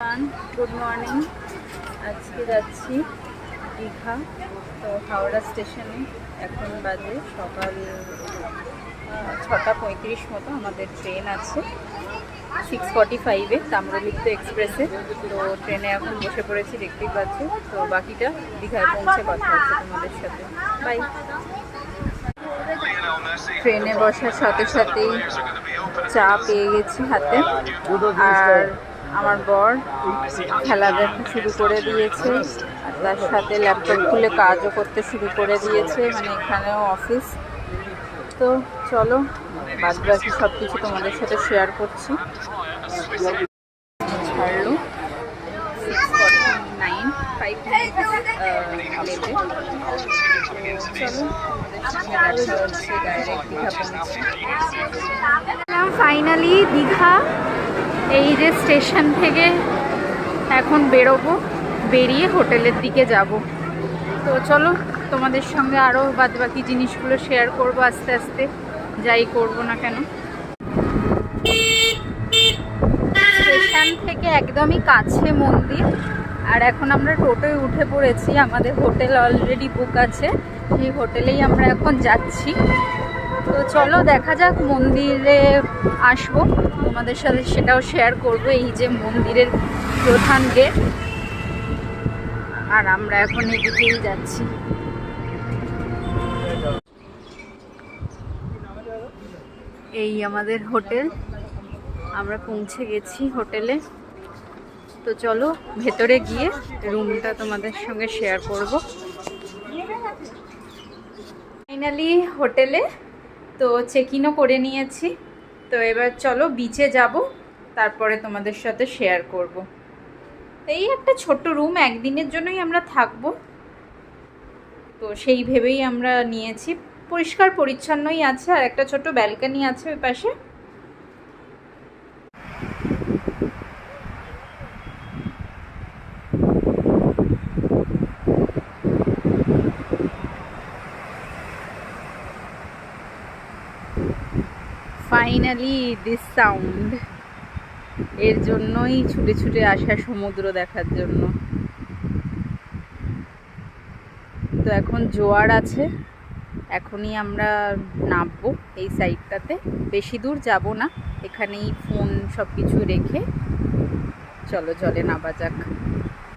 Good morning. आज के যাচ্ছি দীঘা। তো হাওড়া স্টেশনে এখন বাজে সকাল 6:35 মতো। আমাদের ট্রেন আছে 6:45-এ তাম্রলিপ্ত এক্সপ্রেসে। তো ট্রেনে এখন বসে পড়েছি, দেখতেই পাচ্ছি। তো বাকিটা দীঘায় পৌঁছে কথা হচ্ছে তোমাদের সাথে। বাই। ট্রেনে বসার সাথে সাথেই চা পেয়ে গেছি হাতে, আর আমার বর খেলা দেখা শুরু করে দিয়েছে, আর তার সাথে ল্যাপটপ খুলে কাজও করতে শুরু করে দিয়েছে, মানে এখানেও অফিস। তো চলো বাদ বাকি সব কিছু তোমাদের সাথে শেয়ার করছি। ছাড়লো 6:49, 5 মিনিট লেটে। চলো ফাইনালি দীঘা। এই যে স্টেশন থেকে এখন বেরোবো, বেরিয়ে হোটেলের দিকে যাব। তো চলো তোমাদের সঙ্গে আরও বাদবাকি জিনিসগুলো শেয়ার করব আস্তে আস্তে, যাই করব না কেন। স্টেশন থেকে একদমই কাছে মন্দির, আর এখন আমরা টোটোয় উঠে পড়েছি। আমাদের হোটেল অলরেডি বুক আছে, সেই হোটেলেই আমরা এখন যাচ্ছি। তো চলো দেখা যাক, মন্দিরে আসবো তোমাদের সাথে, সেটাও শেয়ার করব। এই যে মন্দিরের প্রধান গেট, আর আমরা এখন এদিকেই যাচ্ছি। এই আমাদের হোটেল, আমরা পৌঁছে গেছি হোটেলে। তো চলো ভেতরে গিয়ে রুমটা তোমাদের সঙ্গে শেয়ার করব। ফাইনালি হোটেলে তো চেক ইনও করে নিয়েছি। তো এবার চলো বিচে যাব, তারপরে তোমাদের সাথে শেয়ার করব। এই একটা ছোট্ট রুম, একদিনের জন্যই আমরা থাকবো, তো সেই ভেবেই আমরা নিয়েছি। পরিষ্কার পরিচ্ছন্নই আছে, আর একটা ছোট্ট ব্যালকনি আছে ওই পাশে। ফাইনালি দিস সাউন্ড, এর জন্যই ছুটে ছুটে আসা সমুদ্র দেখার জন্য। তো এখন জোয়ার আছে, এখনই আমরা নামবো এই সাইডটাতে। বেশি দূর যাব না, এখানেই ফোন সব কিছু রেখে চলো জলে নামা যাক।